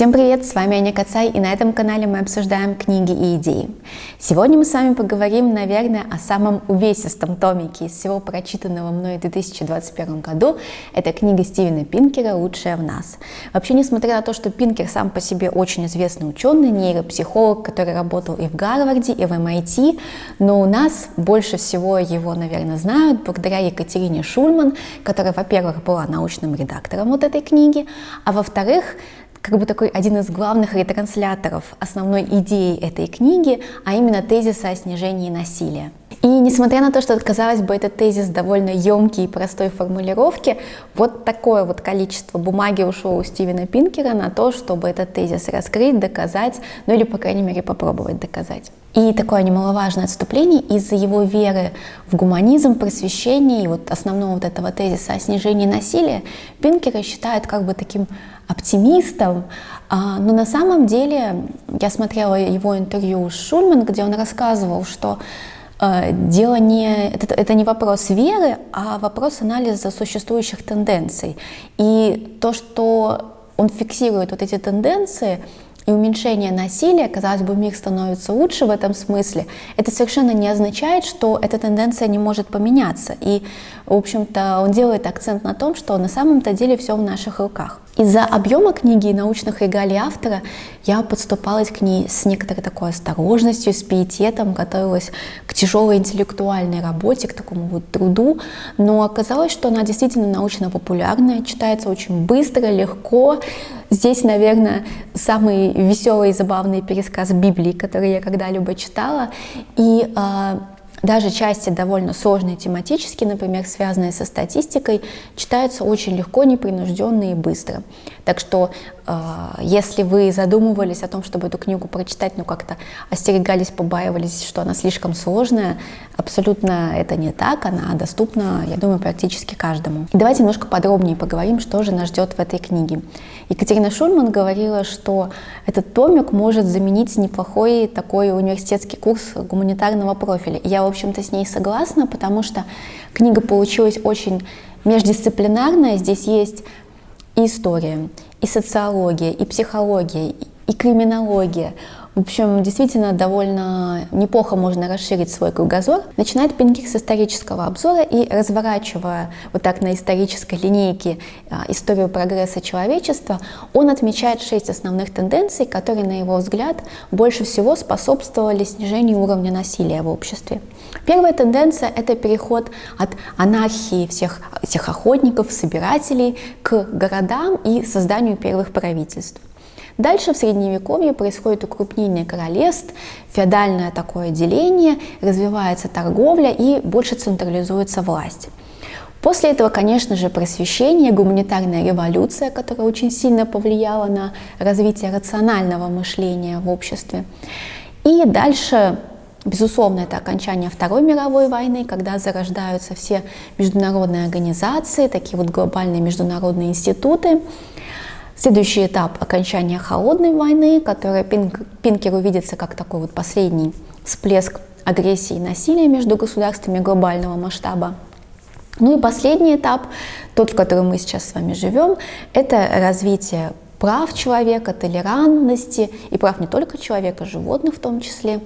Всем привет, с вами Аня Кацай, и на этом канале мы обсуждаем книги и идеи. Сегодня мы с вами поговорим, наверное, о самом увесистом томике из всего прочитанного мной в 2021 году. Это книга Стивена Пинкера «Лучшее в нас». Вообще, несмотря на то, что Пинкер сам по себе очень известный ученый, нейропсихолог, который работал и в Гарварде, и в MIT, но у нас больше всего его, наверное, знают благодаря Екатерине Шульман, которая, во-первых, была научным редактором вот этой книги, а во-вторых, как бы такой один из главных ретрансляторов основной идеи этой книги, а именно тезиса о снижении насилия. И несмотря на то, что, казалось бы, этот тезис довольно емкий и простой в формулировке, вот такое вот количество бумаги ушло у Стивена Пинкера на то, чтобы этот тезис раскрыть, доказать, ну или, по крайней мере, попробовать доказать. И такое немаловажное отступление из-за его веры в гуманизм, просвещение и вот основного вот этого тезиса о снижении насилия Пинкера считают как бы таким оптимистом, но на самом деле я смотрела его интервью с Шульман, где он рассказывал, что дело это не вопрос веры, а вопрос анализа существующих тенденций. И то, что он фиксирует вот эти тенденции и уменьшение насилия, казалось бы, мир становится лучше в этом смысле, это совершенно не означает, что эта тенденция не может поменяться. И, в общем-то, он делает акцент на том, что на самом-то деле все в наших руках. Из-за объема книги и научных регалий автора я подступалась к ней с некоторой такой осторожностью, с пиететом, готовилась к тяжелой интеллектуальной работе, к такому вот труду, но оказалось, что она действительно научно-популярная, читается очень быстро, легко. Здесь, наверное, самый веселый и забавный пересказ Библии, который я когда-либо читала, и даже части довольно сложные тематически, например, связанные со статистикой, читаются очень легко, непринужденно и быстро. Так что, если вы задумывались о том, чтобы эту книгу прочитать, но как-то остерегались, побаивались, что она слишком сложная, абсолютно это не так, она доступна, я думаю, практически каждому. И давайте немножко подробнее поговорим, что же нас ждет в этой книге. Екатерина Шульман говорила, что этот томик может заменить неплохой такой университетский курс гуманитарного профиля. И я, в общем-то, с ней согласна, потому что книга получилась очень междисциплинарная. Здесь есть и история, и социология, и психология, и криминология. В общем, действительно, довольно неплохо можно расширить свой кругозор. Начинает Пинкер с исторического обзора и, разворачивая вот так на исторической линейке историю прогресса человечества, он отмечает 6 основных тенденций, которые, на его взгляд, больше всего способствовали снижению уровня насилия в обществе. Первая тенденция – это переход от анархии всех этих охотников, собирателей к городам и созданию первых правительств. Дальше в Средневековье происходит укрупнение королевств, феодальное такое деление, развивается торговля и больше централизуется власть. После этого, конечно же, просвещение, гуманитарная революция, которая очень сильно повлияла на развитие рационального мышления в обществе. И дальше, безусловно, это окончание Второй мировой войны, когда зарождаются все международные организации, такие вот глобальные международные институты. Следующий этап – окончания Холодной войны, которая Пинкеру видится как такой вот последний всплеск агрессии и насилия между государствами глобального масштаба. Ну и последний этап, тот, в котором мы сейчас с вами живем, это развитие прав человека, толерантности и прав не только человека, животных в том числе.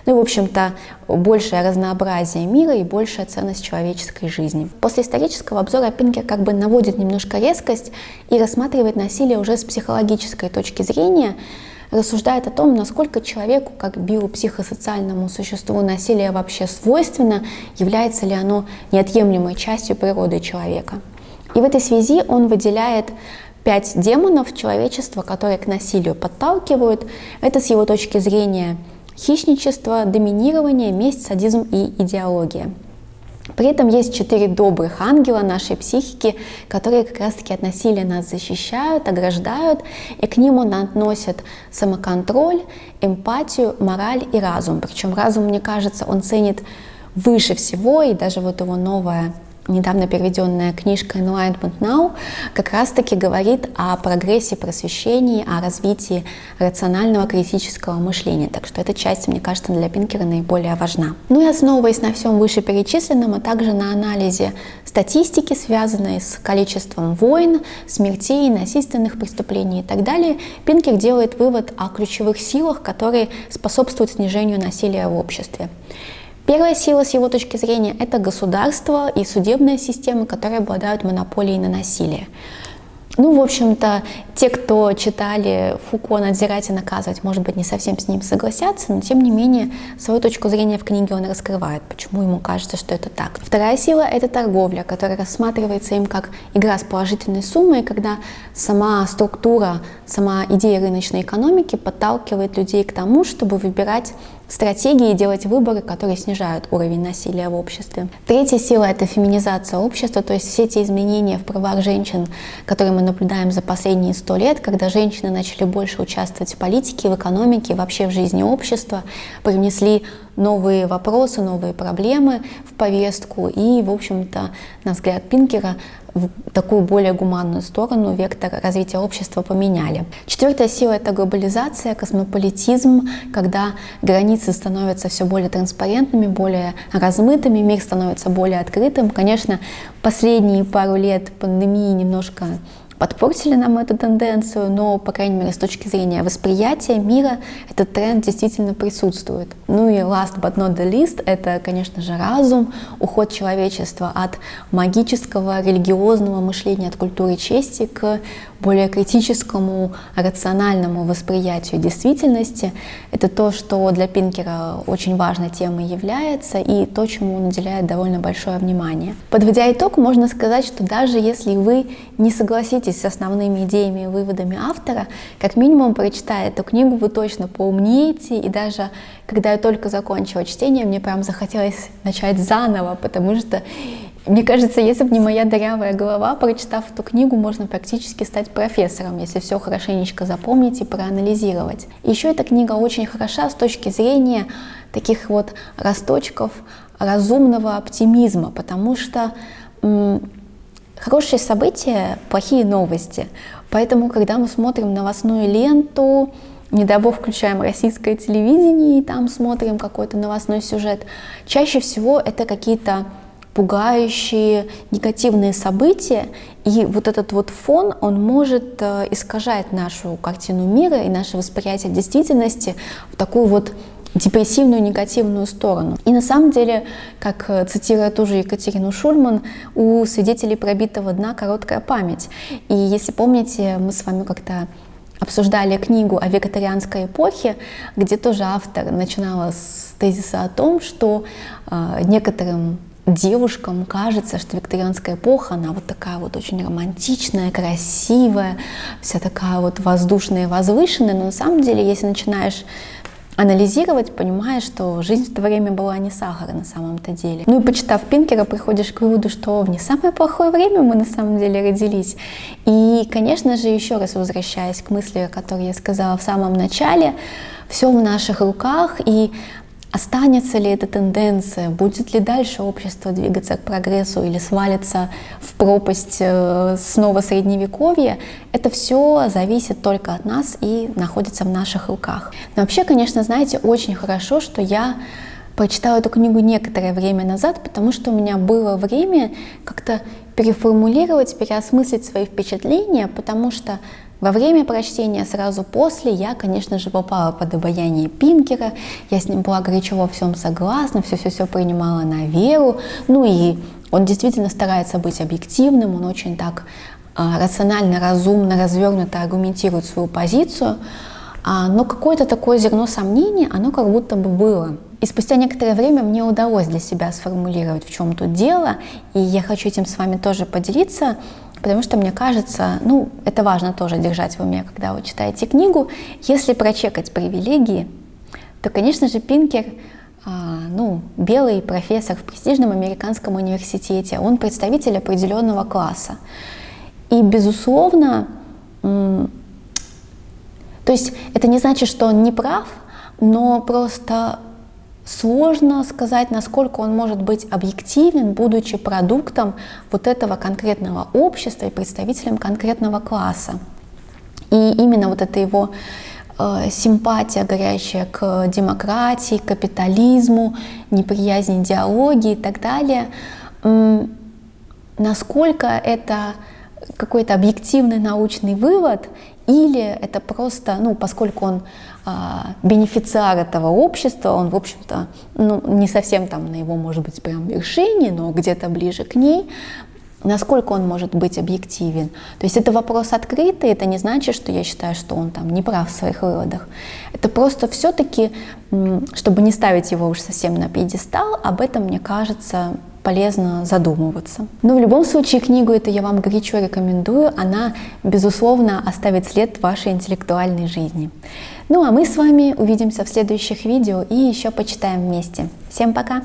Ну и, в общем-то, большее разнообразие мира и большая ценность человеческой жизни. После исторического обзора Пинкер как бы наводит немножко резкость и рассматривает насилие уже с психологической точки зрения, рассуждает о том, насколько человеку, как биопсихосоциальному существу, насилие вообще свойственно, является ли оно неотъемлемой частью природы человека. И в этой связи он выделяет 5 демонов человечества, которые к насилию подталкивают. Это, с его точки зрения, хищничество, доминирование, месть, садизм и идеология. При этом есть 4 добрых ангела нашей психики, которые как раз-таки от насилия нас защищают, ограждают, и к ним он относит самоконтроль, эмпатию, мораль и разум. Причем разум, мне кажется, он ценит выше всего, и даже вот его новая недавно переведенная книжка Enlightenment Now, как раз-таки говорит о прогрессе, просвещении, о развитии рационального критического мышления. Так что эта часть, мне кажется, для Пинкера наиболее важна. Ну и основываясь на всем вышеперечисленном, а также на анализе статистики, связанной с количеством войн, смертей, насильственных преступлений и так далее, Пинкер делает вывод о ключевых силах, которые способствуют снижению насилия в обществе. Первая сила, с его точки зрения, это государство и судебная система, которые обладают монополией на насилие. Ну, в общем-то, те, кто читали Фуко «Надзирать и наказывать», может быть, не совсем с ним согласятся, но, тем не менее, свою точку зрения в книге он раскрывает, почему ему кажется, что это так. Вторая сила — это торговля, которая рассматривается им как игра с положительной суммой, когда сама структура, сама идея рыночной экономики подталкивает людей к тому, чтобы выбирать стратегии и делать выборы, которые снижают уровень насилия в обществе. Третья сила — это феминизация общества, то есть все те изменения в правах женщин, которые мы наблюдаем за последние 100 лет, когда женщины начали больше участвовать в политике, в экономике, вообще в жизни общества, привнесли новые вопросы, новые проблемы в повестку и, в общем-то, на взгляд Пинкера, в такую более гуманную сторону вектор развития общества поменяли. Четвертая сила — это глобализация, космополитизм, когда границы становятся все более транспарентными, более размытыми, мир становится более открытым. Конечно, последние пару лет пандемии немножко подпортили нам эту тенденцию, но, по крайней мере, с точки зрения восприятия мира этот тренд действительно присутствует. Ну и last but not the least, это, конечно же, разум, уход человечества от магического, религиозного мышления, от культуры чести к более критическому, рациональному восприятию действительности. Это то, что для Пинкера очень важной темой является, и то, чему он уделяет довольно большое внимание. Подводя итог, можно сказать, что даже если вы не согласитесь с основными идеями и выводами автора, как минимум, прочитая эту книгу, вы точно поумнеете, и даже когда я только закончила чтение, мне прям захотелось начать заново, потому что мне кажется, если бы не моя дырявая голова, прочитав эту книгу, можно практически стать профессором, если все хорошенечко запомнить и проанализировать. Еще эта книга очень хороша с точки зрения таких вот росточков разумного оптимизма, потому что хорошие события — плохие новости. Поэтому, когда мы смотрим новостную ленту, не дай бог включаем российское телевидение и там смотрим какой-то новостной сюжет, чаще всего это какие-то пугающие, негативные события, и вот этот вот фон, он может искажать нашу картину мира и наше восприятие действительности в такую вот депрессивную, негативную сторону. И на самом деле, как цитируя тоже Екатерину Шульман, у свидетелей пробитого дна короткая память. И если помните, мы с вами как-то обсуждали книгу о викторианской эпохе, где тоже автор начинала с тезиса о том, что некоторым девушкам кажется, что викторианская эпоха, она вот такая вот очень романтичная, красивая, вся такая вот воздушная, возвышенная, но на самом деле, если начинаешь анализировать, понимаешь, что жизнь в то время была не сахар на самом-то деле. Ну и почитав Пинкера, приходишь к выводу, что в не самое плохое время мы на самом деле родились. И, конечно же, еще раз возвращаясь к мысли, которую я сказала в самом начале, все в наших руках, и останется ли эта тенденция, будет ли дальше общество двигаться к прогрессу или свалится в пропасть снова средневековья, это все зависит только от нас и находится в наших руках. Но вообще, конечно, знаете, очень хорошо, что я прочитала эту книгу некоторое время назад, потому что у меня было время как-то переформулировать, переосмыслить свои впечатления, потому что во время прочтения, сразу после, я, конечно же, попала под обаяние Пинкера, я с ним была горячо во всем согласна, все принимала на веру, ну и он действительно старается быть объективным, он очень так рационально, разумно, развернуто аргументирует свою позицию, но какое-то такое зерно сомнения, оно как будто бы было. И спустя некоторое время мне удалось для себя сформулировать, в чем тут дело, и я хочу этим с вами тоже поделиться, потому что мне кажется, ну, это важно тоже держать в уме, когда вы читаете книгу. Если прочекать привилегии, то, конечно же, Пинкер, белый профессор в престижном американском университете, он представитель определенного класса. И, безусловно, то есть это не значит, что он не прав, но просто сложно сказать, насколько он может быть объективен, будучи продуктом вот этого конкретного общества и представителем конкретного класса. И именно вот эта его симпатия горящая к демократии, к капитализму, неприязнь идеологии и так далее, насколько это какой-то объективный научный вывод, или это просто, поскольку он бенефициар этого общества, он, в общем-то, не совсем там на его, может быть, прям вершине, но где-то ближе к ней, насколько он может быть объективен. То есть это вопрос открытый, это не значит, что я считаю, что он там не прав в своих выводах. Это просто все-таки, чтобы не ставить его уж совсем на пьедестал, об этом, мне кажется, полезно задумываться. Но в любом случае книгу эту я вам горячо рекомендую, она, безусловно, оставит след в вашей интеллектуальной жизни. Ну а мы с вами увидимся в следующих видео и еще почитаем вместе. Всем пока!